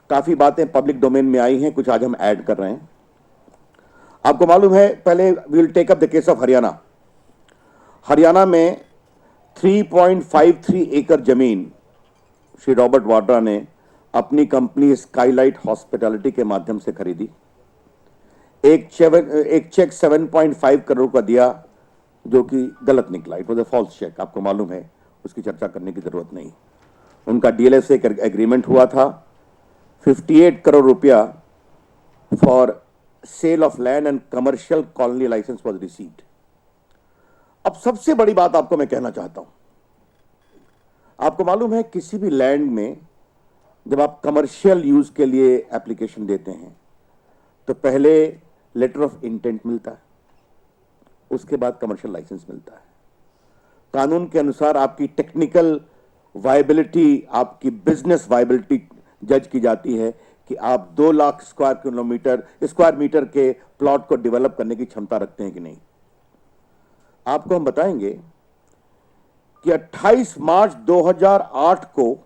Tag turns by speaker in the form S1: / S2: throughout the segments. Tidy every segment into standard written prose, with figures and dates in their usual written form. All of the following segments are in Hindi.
S1: काफी बातें पब्लिक डोमेन में आई हैं, कुछ आज हम ऐड कर रहे हैं। आपको मालूम है, पहले we will take up the case of Haryana. Haryana में 3.53 एकड़ जमीन श्री रॉबर्ट वाड्रा ने अपनी कंपनी स्काईलाइट हॉस्पिटैलिटी के माध्यम से खरीदी। एक चेक 7.5 करोड़ का दिया, जो कि गलत निकला। It was a false cheque. आपको मालूम है, उसकी चर्चा करने की जरूरत नहीं। उनका डीएलएफ से एक एग्रीमेंट हुआ था, 58 करोड़ रुपया for sale of land and commercial colony licence was received. अब सबसे बड़ी बात आपको मैं कहना चाहता हूं, आपको मालूम है किसी भी लैंड में जब आप कमर्शियल यूज के लिए एप्लीकेशन देते हैं तो पहले लेटर ऑफ इंटेंट मिलता है, उसके बाद कमर्शियल लाइसेंस मिलता है। कानून के अनुसार आपकी टेक्निकल वायबिलिटी, आपकी बिजनेस वायबिलिटी जज की जाती है कि आप 2 लाख स्क्वायर मीटर के प्लॉट को डेवलप करने की क्षमता रखते हैं कि नहीं। आपको हम बताएंगे कि 28 मार्च 2008 को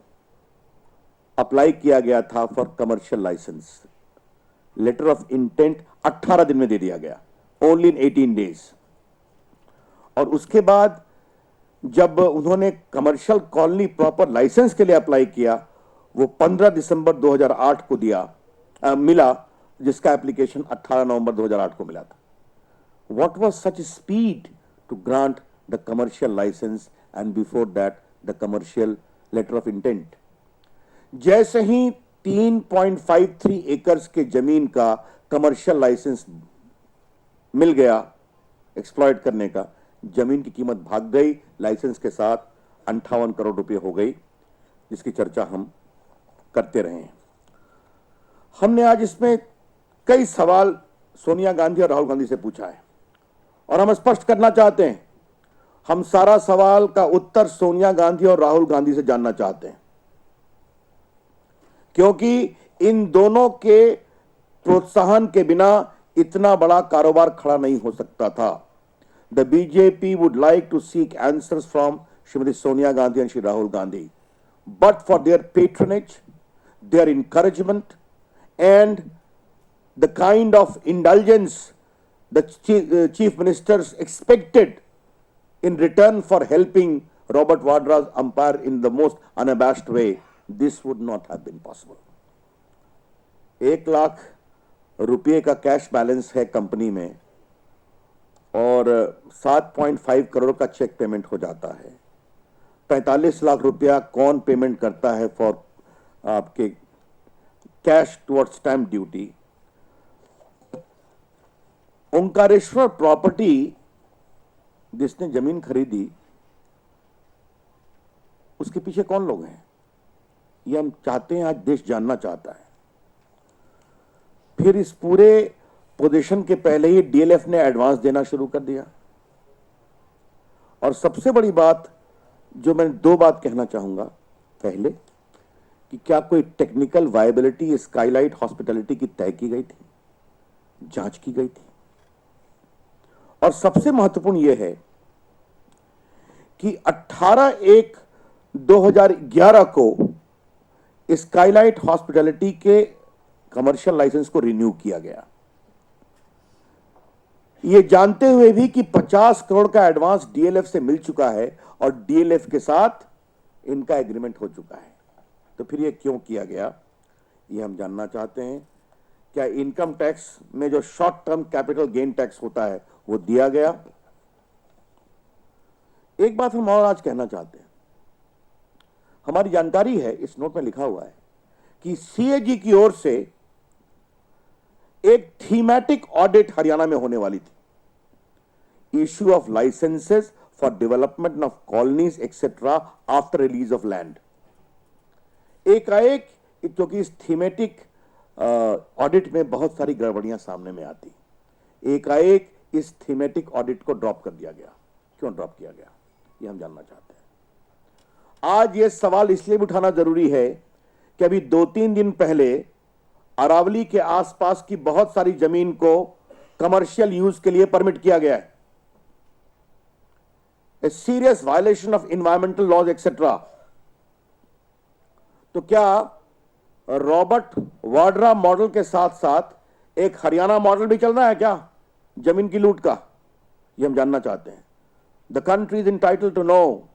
S1: अप्लाई किया गया था for commercial licence. Letter of intent 18 दिन में दे दिया गया, ओनली इन 18 डेज। और उसके बाद जब उन्होंने कमर्शियल कॉलोनी प्रॉपर लाइसेंस के लिए अप्लाई किया, वो 15 दिसंबर 2008 को मिला, जिसका एप्लीकेशन 18 नवंबर 2008 को मिला था। What was such speed to grant the commercial licence and before that the commercial letter of intent. जैसे ही 3.53 एकर्स के जमीन का कमर्शियल लाइसेंस मिल गया एक्सप्लॉइट करने का, जमीन की कीमत भाग गई, लाइसेंस के साथ 58 करोड़ रुपए हो गई, जिसकी चर्चा हम करते रहे हैं। हमने आज इसमें कई सवाल सोनिया गांधी और राहुल गांधी से पूछा है और हम स्पष्ट करना चाहते हैं, हम सारा सवाल का उत्तर सोनिया गांधी और राहुल गांधी से जानना चाहते हैं, क्योंकि इन दोनों के प्रोत्साहन के बिना इतना बड़ा कारोबार खड़ा नहीं हो सकता था। The BJP would like to seek answers from Srimati Sonia Gandhi and Shri Rahul Gandhi, but for their patronage, their encouragement, and the kind of indulgence the chief ministers expected in return for helping Robert Vadra's empire in the most unabashed way, this would not have been possible. 1 lakh रुपये का कैश बैलेंस है कंपनी में और 7.5 करोड़ का चेक पेमेंट हो जाता है। 45 लाख रुपया कौन पेमेंट करता है फॉर आपके cash towards stamp duty. Omkareshwar property जिसने जमीन खरीदी, उसके पीछे कौन लोग हैं, ये हम चाहते हैं, आज देश जानना चाहता है। फिर इस पूरे पोजीशन के पहले ही डीएलएफ ने एडवांस देना शुरू कर दिया। और सबसे बड़ी बात जो मैं 2 बात कहना चाहूंगा, पहले कि क्या कोई टेक्निकल वायबिलिटी स्काईलाइट हॉस्पिटैलिटी की तय की गई थी, जांच की गई थी। और सबसे महत्वपूर्ण यह है कि 18/1/2011 को स्काईलाइट हॉस्पिटैलिटी के कमर्शियल लाइसेंस को रिन्यू किया गया, ये जानते हुए भी कि 50 करोड़ का एडवांस डीएलएफ से मिल चुका है और डीएलएफ के साथ इनका एग्रीमेंट हो चुका है। तो फिर ये क्यों किया गया, ये हम जानना चाहते हैं। क्या इनकम टैक्स में जो short term capital gain tax होता है वो दिया गया। एक बात हम और आज कहना चाहते हैं, हमारी जानकारी है, इस नोट में लिखा हुआ है कि सीएजी की ओर से एक थीमेटिक ऑडिट हरियाणा में होने वाली थी, issue of licences for development of colonies etcetera after release of land. एकाएक, क्योंकि इस थीमेटिक ऑडिट में बहुत सारी गड़बड़ियां सामने में आती, एकाएक इस थीमेटिक ऑडिट को ड्रॉप कर दिया गया। क्यों ड्रॉप किया गया, ये हम जानना चाहते हैं। आज ये सवाल इसलिए भी उठाना जरूरी है कि अभी 2-3 दिन पहले अरावली के आसपास की बहुत सारी जमीन को कमर्शियल यूज के लिए परमिट किया गया है। A serious violation of environmental laws etcetera. तो क्या रॉबर्ट वाड्रा मॉडल के साथ साथ एक हरियाणा मॉडल भी चल रहा है क्या जमीन की लूट का? ये हम जानना चाहते हैं. The country is entitled to know,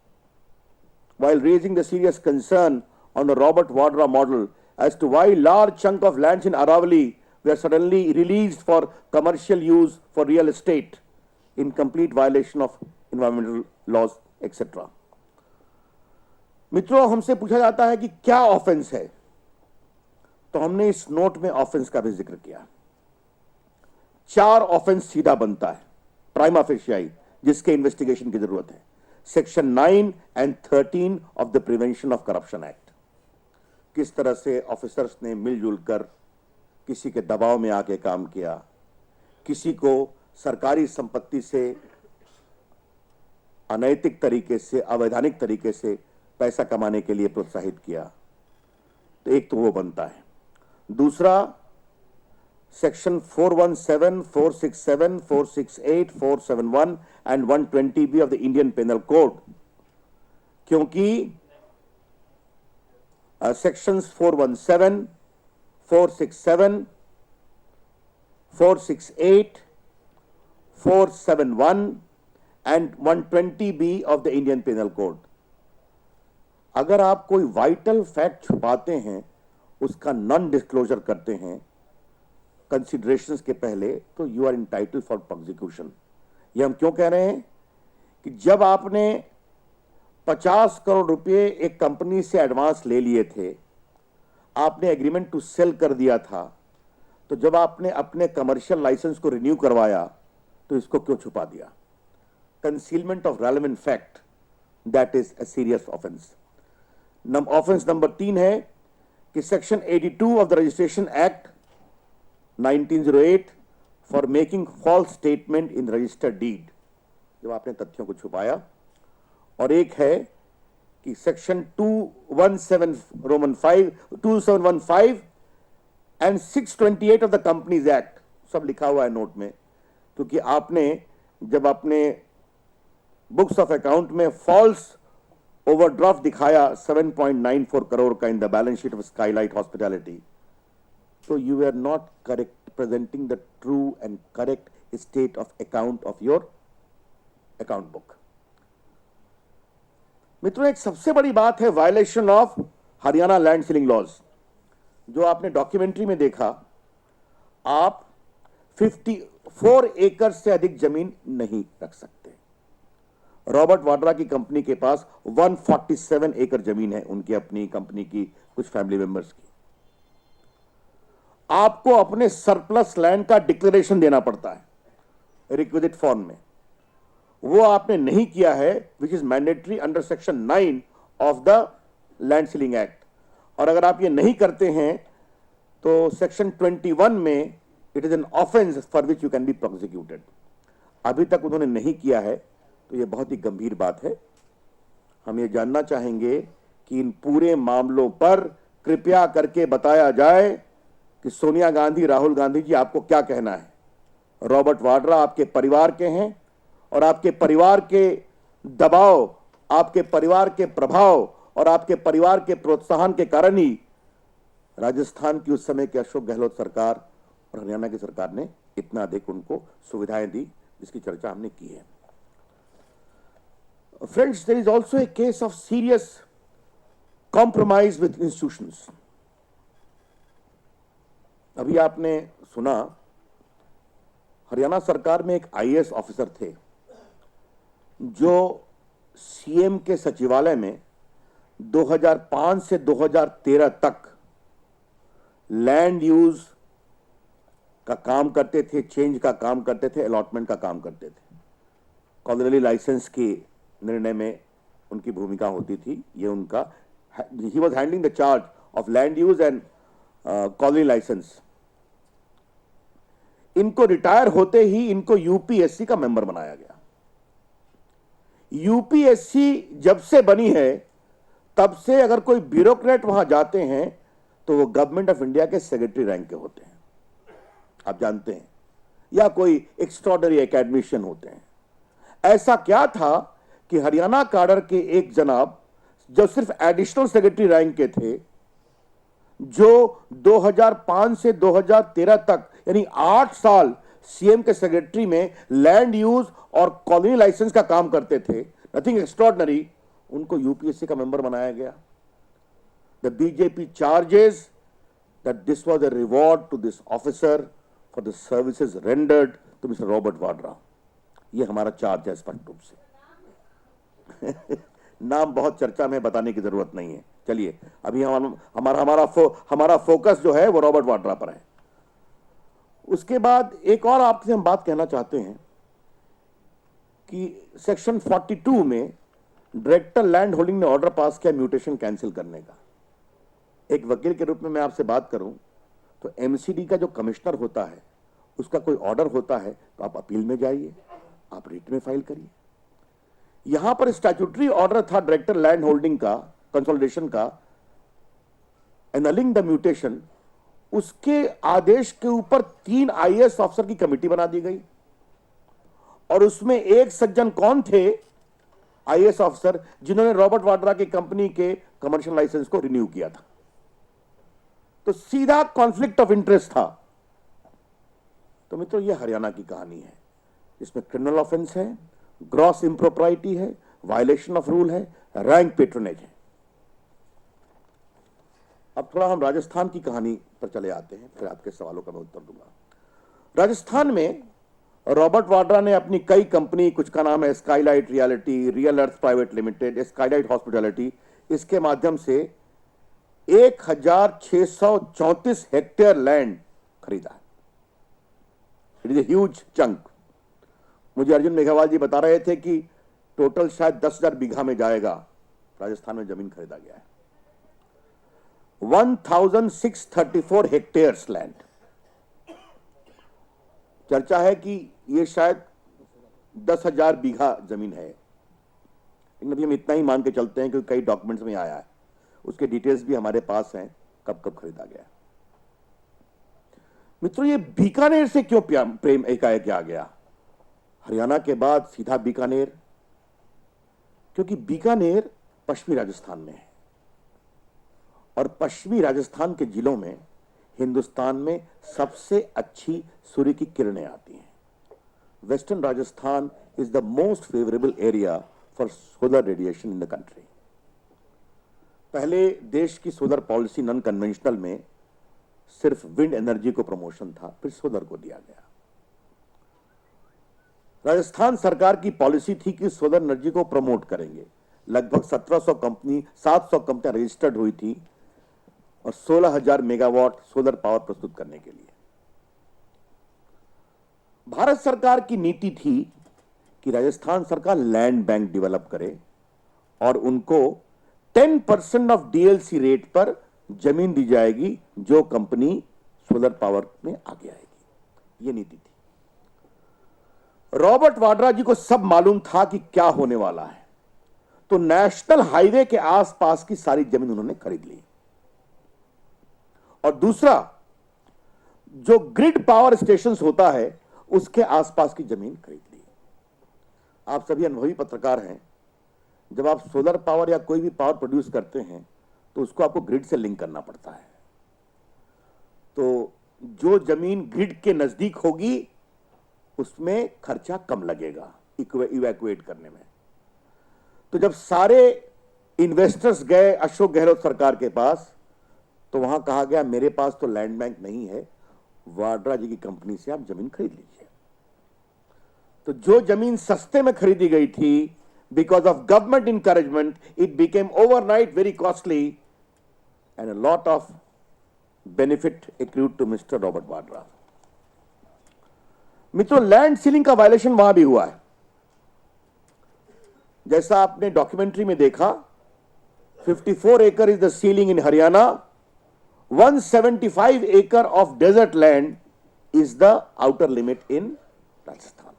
S1: while raising the serious concern on the Robert Vadra model as to why large chunk of lands in Aravali were suddenly released for commercial use for real estate in complete violation of environmental laws, etc. मित्रों, हमसे पूछा जाता है कि क्या ऑफेंस है, तो हमने इस नोट में ऑफेंस का भी जिक्र किया. 4 ऑफेंस सीधा बनता है प्राइमा फेशियाई, जिसके इन्वेस्टिगेशन की जरूरत है. Section 9 and 13 of the prevention of corruption act. किस तरह से ऑफिसर्स ने मिलजुल कर किसी के दबाव में आके काम किया, किसी को सरकारी संपत्ति से अनैतिक तरीके से, अवैधानिक तरीके से पैसा कमाने के लिए प्रोत्साहित किया. तो एक तो वो बनता है. दूसरा, section 417, 467, 468, 471 and 120B of the Indian Penal Code, क्योंकि sections 417, 467, 468, 471 and 120B of the Indian Penal Code, अगर आप कोई वाइटल फैक्ट छुपाते हैं, उसका नॉन डिस्क्लोजर करते हैं कंसिडरेशंस के पहले, तो you are entitled for prosecution. ये हम क्यों कह रहे हैं कि जब आपने 50 करोड़ रुपए एक कंपनी से एडवांस ले लिए थे, आपने एग्रीमेंट टू सेल कर दिया था, तो जब आपने अपने कमर्शियल लाइसेंस को रिन्यू करवाया तो इसको क्यों छुपा दिया? Concealment of relevant fact, that is a serious offence. Offence number 3 है कि section 82 of the registration act 1908 for making false statement in registered deed, जब आपने तथ्यों को छुपाया. और एक है कि section 217 roman 5 2715 and 628 of the companies act, सब लिखा हुआ है नोट में, क्योंकि आपने जब अपने बुक्स ऑफ अकाउंट में फॉल्स ओवरड्राफ्ट दिखाया 7.94 करोड़ का in the balance sheet of Skylight hospitality, so you were not correct presenting the true and correct state of account of your account book. मित्रों, एक सबसे बड़ी बात है violation of Haryana land ceiling laws. जो आपने डॉक्यूमेंट्री में देखा, आप 54 एकड़ से अधिक जमीन नहीं रख सकते. रॉबर्ट वाड्रा की कंपनी के पास 147 एकड़ जमीन है, उनकी अपनी कंपनी की कुछ फैमिली मेंबर्स की. आपको अपने सरप्लस लैंड का डिक्लेरेशन देना पड़ता है रिक्विजिट फॉर्म में, वो आपने नहीं किया है, which is mandatory under section 9 of the land ceiling act. और अगर आप ये नहीं करते हैं तो सेक्शन 21 में it is an offence for which you can be prosecuted. अभी तक उन्होंने नहीं किया है, तो ये बहुत ही गंभीर बात है. हम ये जानना चाहेंगे कि इन पूरे मामलों पर कृपया करके बताया जाए कि सोनिया गांधी, राहुल गांधी जी, आपको क्या कहना है. रॉबर्ट वाड्रा आपके परिवार के हैं और आपके परिवार के दबाव, आपके परिवार के प्रभाव और आपके परिवार के प्रोत्साहन के कारण ही राजस्थान की उस समय की अशोक गहलोत सरकार और हरियाणा की सरकार ने इतना अधिक उनको सुविधाएं दी, जिसकी चर्चा हमने की है. Friends, there is also a case of serious compromise with institutions. अभी आपने सुना, हरियाणा सरकार में एक आईएएस ऑफिसर थे जो सीएम के सचिवालय में 2005 से 2013 तक लैंड यूज का काम करते थे, चेंज का काम करते थे, अलॉटमेंट का काम करते थे. कॉलोनी लाइसेंस की निर्णय में उनकी भूमिका होती थी. ये उनका, he was handling the charge of land use and colony licence. इनको रिटायर होते ही इनको यूपीएससी का मेंबर बनाया गया. यूपीएससी जब से बनी है तब से अगर कोई ब्यूरोक्रेट वहां जाते हैं तो वो गवर्नमेंट ऑफ इंडिया के सेक्रेटरी रैंक के होते हैं, आप जानते हैं, या कोई एक्स्ट्रॉर्डनरी एकेडमिशियन होते हैं. ऐसा क्या था कि हरियाणा काडर के एक जनाब जो सिर्फ एडिशनल सेक्रेटरी रैंक के थे, जो 2005 से 2013 तक यानी 8 साल सीएम के सेक्रेटरी में लैंड यूज और कॉलोनी लाइसेंस का काम करते थे, नथिंग एक्स्ट्रॉर्डनरी, उनको यूपीएससी का मेंबर बनाया गया। The BJP charges that this was a reward to this officer for the services rendered to Mr. Robert Vadra। ये हमारा चार्ज है स्पष्ट रूप से। नाम बहुत चर्चा में बताने की जरूरत नहीं है। चलिए अभी हमारा फोकस जो है वो रॉबर्ट वाड्रा पर है। उसके बाद एक और आपसे हम बात कहना चाहते हैं कि सेक्शन 42 में डायरेक्टर लैंड होल्डिंग ने ऑर्डर पास किया म्यूटेशन कैंसिल करने का। एक वकील के रूप में मैं आपसे बात करूं तो एमसीडी का जो कमिश्नर होता है उसका कोई ऑर्डर होता है तो आप अपील में जाइए, आप रिट में फाइल करिए। यहां पर स्टैट्यूटरी ऑर्डर था डायरेक्टर लैंड होल्डिंग का, कंसोलिडेशन का, एनलिंग द म्यूटेशन। उसके आदेश के ऊपर 3 आईएएस ऑफिसर की कमेटी बना दी गई और उसमें एक सज्जन कौन थे, आईएएस ऑफिसर जिन्होंने रॉबर्ट वाड्रा की कंपनी के कमर्शियल लाइसेंस को रिन्यू किया था। तो सीधा कॉन्फ्लिक्ट ऑफ इंटरेस्ट था। तो मित्रों ये हरियाणा की कहानी है, इसमें क्रिमिनल ऑफेंस है, ग्रॉस इम्प्रोप्राइटी है, वायलेशन ऑफ रूल है, रैंक पेट्रोनेज है। अब थोड़ा हम राजस्थान की कहानी पर चले आते हैं, फिर आपके सवालों का मैं उत्तर दूंगा। राजस्थान में रॉबर्ट वाड्रा ने अपनी कई कंपनी, कुछ का नाम है स्काईलाइट रियलिटी, रियल अर्थ प्राइवेट लिमिटेड, स्काईलाइट हॉस्पिटैलिटी, इसके माध्यम से 1634 हेक्टेयर लैंड खरीदा है। It is a huge chunk. मुझे अर्जुन मेघवाल जी बता रहे थे कि टोटल शायद 10,000 बीघा में जाएगा, राजस्थान में जमीन खरीदा गया है। 1634 हेक्टेयर्स लैंड। चर्चा है कि यह शायद 10,000 बीघा जमीन है, लेकिन अभी हम इतना ही मान के चलते हैं क्योंकि कई डॉक्यूमेंट्स में आया है, उसके डिटेल्स भी हमारे पास हैं, कब कब खरीदा गया। मित्रों ये बीकानेर से क्यों प्रेम एकाएक आ गया? हरियाणा के बाद सीधा बीकानेर, क्योंकि बीकानेर पश्चिमी राजस्थान में है और पश्चिमी राजस्थान के जिलों में हिंदुस्तान में सबसे अच्छी सूर्य की किरणें आती हैं। Western Rajasthan is the most favourable area for solar radiation in the country. पहले देश की सोलर पॉलिसी नॉन कन्वेंशनल में सिर्फ विंड एनर्जी को प्रमोशन था, फिर सोलर को दिया गया। राजस्थान सरकार की पॉलिसी थी कि सोलर एनर्जी को प्रमोट करेंगे। लगभग 700 कंपनियां रजिस्टर्ड हुई थी और 16,000 मेगावाट सोलर पावर प्रस्तुत करने के लिए। भारत सरकार की नीति थी कि राजस्थान सरकार लैंड बैंक डेवलप करे और उनको 10% ऑफ डीएलसी रेट पर जमीन दी जाएगी जो कंपनी सोलर पावर में आगे आएगी। यह नीति थी। रॉबर्ट वाड्रा जी को सब मालूम था कि क्या होने वाला है, तो नेशनल हाईवे के आसपास की सारी जमीन उन्होंने खरीद ली और दूसरा जो ग्रिड पावर स्टेशंस होता है उसके आसपास की जमीन खरीद ली। आप सभी अनुभवी पत्रकार हैं, जब आप सोलर पावर या कोई भी पावर प्रोड्यूस करते हैं तो उसको आपको ग्रिड से लिंक करना पड़ता है। तो जो जमीन ग्रिड के नजदीक होगी उसमें खर्चा कम लगेगा इवैक्यूएट करने में। तो जब सारे इन्वेस्टर्स गए अशोक गहलोत सरकार के पास तो वहां कहा गया मेरे पास तो लैंड बैंक नहीं है, वाड्रा जी की कंपनी से आप जमीन खरीद लीजिए। तो जो जमीन सस्ते में खरीदी गई थी, because of government encouragement, it became overnight very costly and a lot of benefit accrued to Mr. Robert Vadra. मित्रों लैंड सीलिंग का वायलेशन वहां भी हुआ है। जैसा आपने डॉक्यूमेंट्री में देखा, 54 acre is the ceiling in Haryana, 175 acre of desert land is the outer limit in Rajasthan.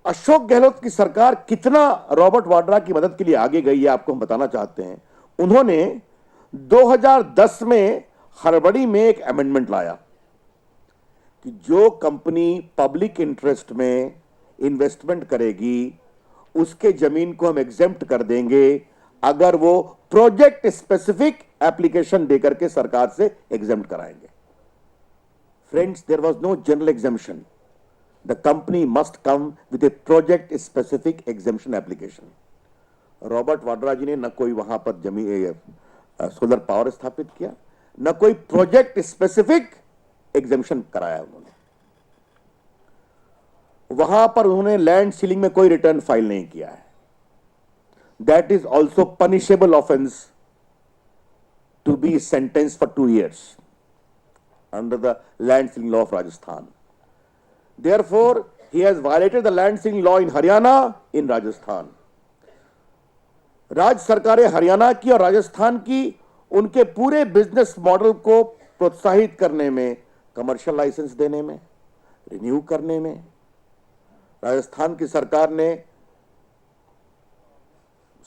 S1: Ashok Gehlot की सरकार कितना रॉबर्ट वाड्रा की मदद के लिए आगे गई है आपको हम बताना चाहते हैं। उन्होंने 2010 में हड़बड़ी में एक अमेंडमेंट लाया कि जो कंपनी पब्लिक इंटरेस्ट में इन्वेस्टमेंट करेगी उसके जमीन को हम एग्जेम्प्ट कर देंगे अगर वो प्रोजेक्ट स्पेसिफिक एप्लीकेशन देकर के सरकार से एग्जाम कराएंगे। Friends, there was no general examination, the company must come with a project specific examination application. Robert Vadra ji ने न कोई वहां पर सोलर पावर स्थापित किया, न कोई प्रोजेक्ट स्पेसिफिक एग्जामिशन कराया उन्होंने। वहां पर उन्होंने लैंड सीलिंग में कोई रिटर्न फाइल नहीं किया है। That is also punishable offence to be sentence for 2 years under the land ceiling law of Rajasthan. Therefore, he has violated the land ceiling law in Haryana, in Rajasthan. राज्य सरकारें हरियाणा की और राजस्थान की उनके पूरे बिजनेस मॉडल को प्रोत्साहित करने में, कमर्शियल लाइसेंस देने में, रिन्यू करने में, राजस्थान की सरकार ने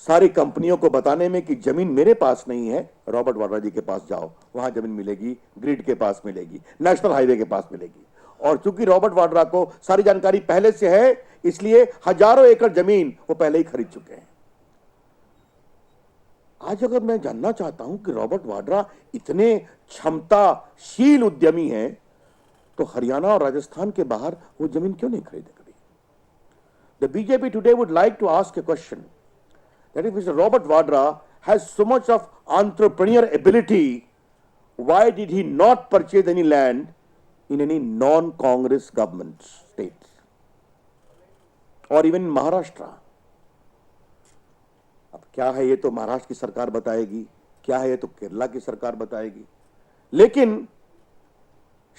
S1: सारी कंपनियों को बताने में कि जमीन मेरे पास नहीं है, रॉबर्ट वाड्रा जी के पास जाओ, वहां जमीन मिलेगी, ग्रिड के पास मिलेगी, नेशनल हाईवे के पास मिलेगी। और चूंकि रॉबर्ट वाड्रा को सारी जानकारी पहले से है, इसलिए हजारों एकड़ जमीन वो पहले ही खरीद चुके हैं। आज अगर मैं जानना चाहता हूं कि रॉबर्ट वाड्रा इतने क्षमताशील उद्यमी हैं, तो हरियाणा और राजस्थान के बाहर वो जमीन क्यों नहीं खरीदे कभी? The BJP today would like to ask a question, that if Mr. Robert Vadra has so much of entrepreneur ability, why did he not purchase any land in any non-Congress government states or even in Maharashtra? अब क्या है ये तो महाराष्ट्र की सरकार बताएगी, क्या है ये तो केरला की सरकार बताएगी। लेकिन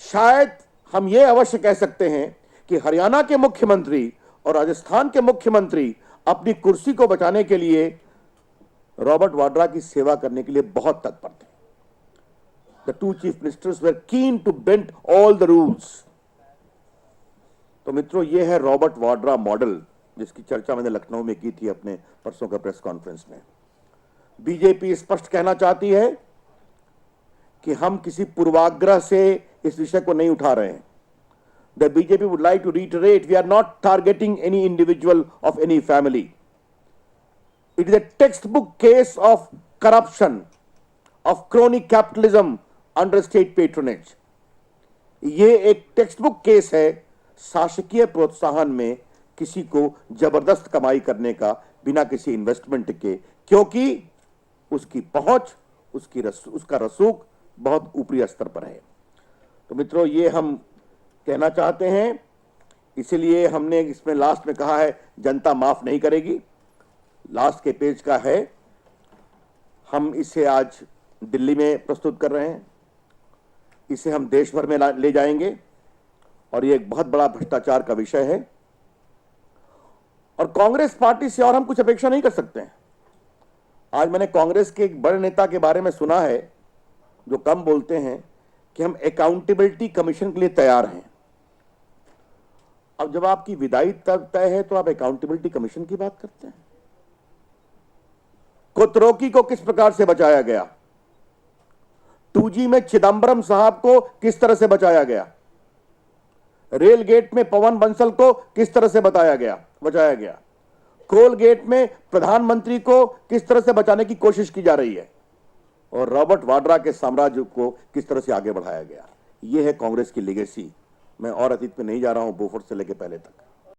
S1: शायद हम ये अवश्य कह सकते हैं कि हरियाणा के मुख्यमंत्री और राजस्थान के मुख्यमंत्री अपनी कुर्सी को बचाने के लिए रॉबर्ट वाड्रा की सेवा करने के लिए बहुत तत्पर थे। The two chief ministers were keen to bend all the rules. तो मित्रों, यह है रॉबर्ट वाड्रा मॉडल, जिसकी चर्चा मैंने लखनऊ में की थी अपने परसों का प्रेस कॉन्फ्रेंस में। बीजेपी स्पष्ट कहना चाहती है कि हम किसी पूर्वाग्रह से इस विषय को नहीं उठा रहे हैं। The BJP would like to reiterate, we are not targeting any individual of any family. It is a textbook case of corruption, of crony capitalism under state patronage. ये एक टेक्स्टबुक केस है शासकीय प्रोत्साहन में किसी को जबरदस्त कमाई करने का बिना किसी इन्वेस्टमेंट के, क्योंकि उसकी पहुंच, उसका रसूख बहुत ऊपरी स्तर पर है। तो मित्रों, ये हम कहना चाहते हैं, इसलिए हमने इसमें लास्ट में कहा है जनता माफ नहीं करेगी। लास्ट के पेज का है, हम इसे आज दिल्ली में प्रस्तुत कर रहे हैं, इसे हम देश भर में ले जाएंगे और ये एक बहुत बड़ा भ्रष्टाचार का विषय है और कांग्रेस पार्टी से और हम कुछ अपेक्षा नहीं कर सकते हैं। आज मैंने कांग्रेस के एक बड़े नेता के बारे में सुना है जो कम बोलते हैं कि हम अकाउंटेबिलिटी कमीशन के लिए तैयार हैं। अब जब आपकी विदाई तय है तो आप अकाउंटेबिलिटी कमीशन की बात करते हैं। कोतरोकी को किस प्रकार से बचाया गया, 2G में चिदंबरम साहब को किस तरह से बचाया गया, रेल गेट में पवन बंसल को किस तरह से बचाया गया, कोल गेट में प्रधानमंत्री को किस तरह से बचाने की कोशिश की जा रही है और रॉबर्ट वाड्रा के साम्राज्य को किस तरह से आगे बढ़ाया गया। यह है कांग्रेस की लेगेसी। मैं और अतीत में नहीं जा रहा हूं, बोफोर्स से लेकर पहले तक।